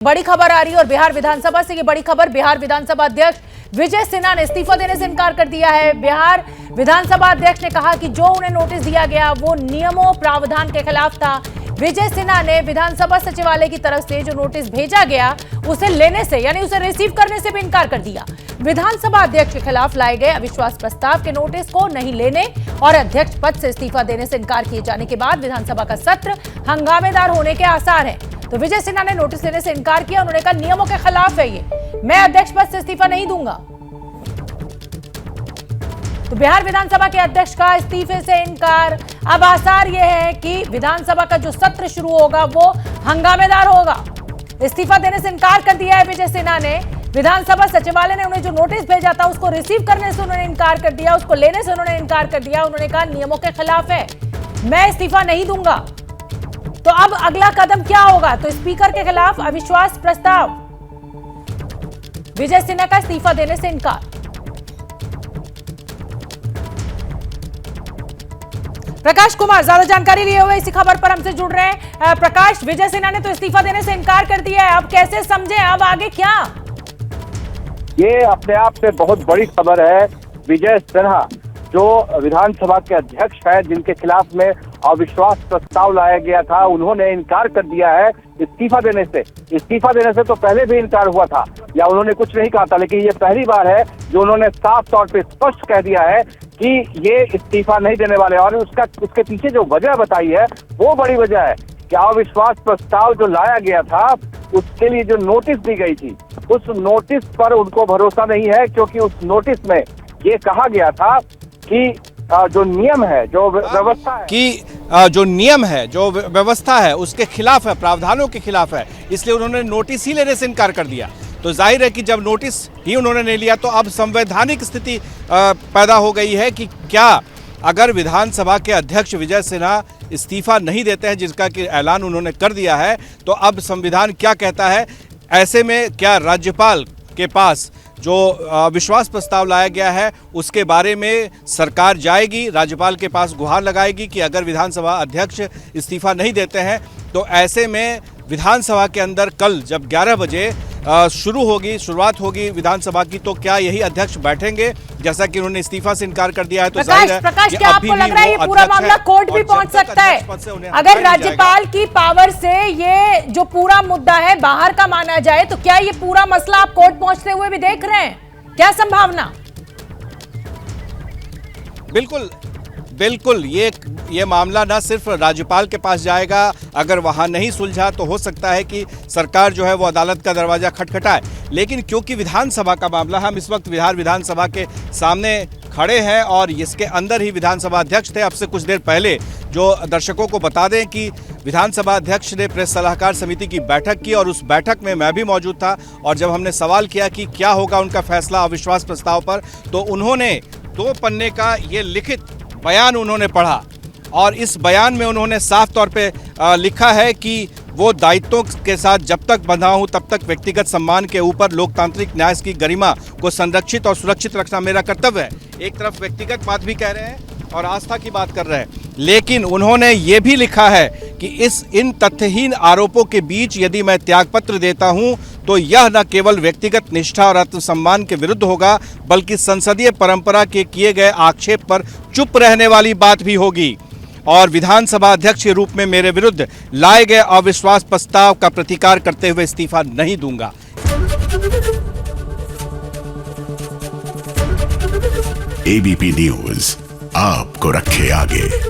बड़ी खबर आ रही है और बिहार विधानसभा से ये बड़ी खबर। बिहार विधानसभा अध्यक्ष विजय सिन्हा ने इस्तीफा देने से इनकार कर दिया है। बिहार विधानसभा अध्यक्ष ने कहा कि जो उन्हें नोटिस दिया गया वो नियमों प्रावधान के खिलाफ था। विजय सिन्हा ने विधानसभा सचिवालय की तरफ से जो नोटिस भेजा गया उसे लेने से यानी उसे रिसीव करने से भी इनकार कर दिया। विधानसभा अध्यक्ष के खिलाफ लाए गए अविश्वास प्रस्ताव के नोटिस को नहीं लेने और अध्यक्ष पद से इस्तीफा देने से इनकार किए जाने के बाद विधानसभा का सत्र हंगामेदार होने के आसार हैं। तो विजय सिन्हा ने नोटिस लेने से इनकार किया। उन्होंने कहा नियमों के खिलाफ है ये, मैं अध्यक्ष पद से इस्तीफा नहीं दूंगा। तो बिहार विधानसभा के अध्यक्ष का इस्तीफे से इनकार। अब आसार यह है कि विधानसभा का जो सत्र शुरू होगा वो हंगामेदार होगा। इस्तीफा देने से इनकार कर दिया है विजय सिन्हा ने। विधानसभा सचिवालय ने उन्हें जो नोटिस भेजा था उसको रिसीव करने से उन्होंने इनकार कर दिया, उसको लेने से उन्होंने इनकार कर दिया। उन्होंने कहा नियमों के खिलाफ है, मैं इस्तीफा नहीं दूंगा। तो अब अगला कदम क्या होगा? तो स्पीकर के खिलाफ अविश्वास प्रस्ताव। विजय सिन्हा का इस्तीफा देने से इनकार। प्रकाश कुमार ज्यादा जानकारी लिए हुए इसी खबर पर हमसे जुड़ रहे हैं। प्रकाश, विजय सिन्हा ने तो इस्तीफा देने से इनकार कर दिया है, अब कैसे समझे, अब आगे क्या? ये अपने आप में बहुत बड़ी खबर है। विजय सिन्हा जो विधानसभा के अध्यक्ष है, जिनके खिलाफ में अविश्वास प्रस्ताव लाया गया था, उन्होंने इनकार कर दिया है इस्तीफा देने से। इस्तीफा देने से तो पहले भी इनकार हुआ था या उन्होंने कुछ नहीं कहा था, लेकिन ये पहली बार है जो उन्होंने साफ तौर पे स्पष्ट कह दिया है कि ये इस्तीफा नहीं देने वाले। और उसके पीछे जो वजह बताई है वो बड़ी वजह है कि अविश्वास प्रस्ताव जो लाया गया था उसके लिए जो नोटिस दी गई थी, उस नोटिस पर उनको भरोसा नहीं है, क्योंकि उस नोटिस में ये कहा गया था कि जो नियम है, जो व्यवस्था है, कि जो नियम है, जो व्यवस्था है उसके खिलाफ है, प्रावधानों के खिलाफ है, इसलिए उन्होंने नोटिस ही लेने से इनकार कर दिया। तो जाहिर है कि जब नोटिस ही उन्होंने नहीं लिया तो अब संवैधानिक स्थिति पैदा हो गई है कि क्या अगर विधानसभा के अध्यक्ष विजय सिन्हा इस्तीफा नहीं देते हैं, जिसका कि ऐलान उन्होंने कर दिया है, तो अब संविधान क्या कहता है। ऐसे में क्या राज्यपाल के पास जो विश्वास प्रस्ताव लाया गया है उसके बारे में सरकार जाएगी, राज्यपाल के पास गुहार लगाएगी कि अगर विधानसभा अध्यक्ष इस्तीफा नहीं देते हैं तो ऐसे में विधानसभा के अंदर कल जब 11 बजे शुरुआत होगी विधानसभा की, तो क्या यही अध्यक्ष बैठेंगे जैसा कि उन्होंने इस्तीफा से इनकार कर दिया है? तो प्रकाश, क्या आपको लग रहा है ये पूरा मामला कोर्ट भी पहुंच सकता है? अगर राज्यपाल की पावर से ये जो पूरा मुद्दा है बाहर का माना जाए तो क्या ये पूरा मसला आप कोर्ट पहुंचते हुए भी देख रहे हैं? क्या संभावना? बिल्कुल ये मामला ना सिर्फ राज्यपाल के पास जाएगा, अगर वहां नहीं सुलझा तो हो सकता है कि सरकार जो है वो अदालत का दरवाजा खटखटाए। लेकिन क्योंकि विधानसभा का मामला, हम इस वक्त बिहार विधानसभा के सामने खड़े हैं और इसके अंदर ही विधानसभा अध्यक्ष थे। अब से कुछ देर पहले जो दर्शकों को बता दें कि विधानसभा अध्यक्ष ने प्रेस सलाहकार समिति की बैठक की और उस बैठक में मैं भी मौजूद था। और जब हमने सवाल किया कि क्या होगा उनका फैसला अविश्वास प्रस्ताव पर, तो उन्होंने 2 पन्ने का ये लिखित बयान उन्होंने पढ़ा और इस बयान में उन्होंने साफ तौर पे लिखा है कि वो दायित्वों के साथ जब तक बंधा हूं तब तक व्यक्तिगत सम्मान के ऊपर लोकतांत्रिक न्याय की गरिमा को संरक्षित और सुरक्षित रखना मेरा कर्तव्य है। एक तरफ व्यक्तिगत बात भी कह रहे हैं और आस्था की बात कर रहे हैं, लेकिन उन्होंने ये भी लिखा है कि इन तथ्यहीन आरोपों के बीच यदि मैं त्यागपत्र देता हूं तो यह न केवल व्यक्तिगत निष्ठा और आत्मसम्मान के विरुद्ध होगा, बल्कि संसदीय परंपरा के किए गए आक्षेप पर चुप रहने वाली बात भी होगी और विधानसभा अध्यक्ष के रूप में मेरे विरुद्ध लाए गए अविश्वास प्रस्ताव का प्रतिकार करते हुए इस्तीफा नहीं दूंगा। एबीपी न्यूज आपको रखे आगे।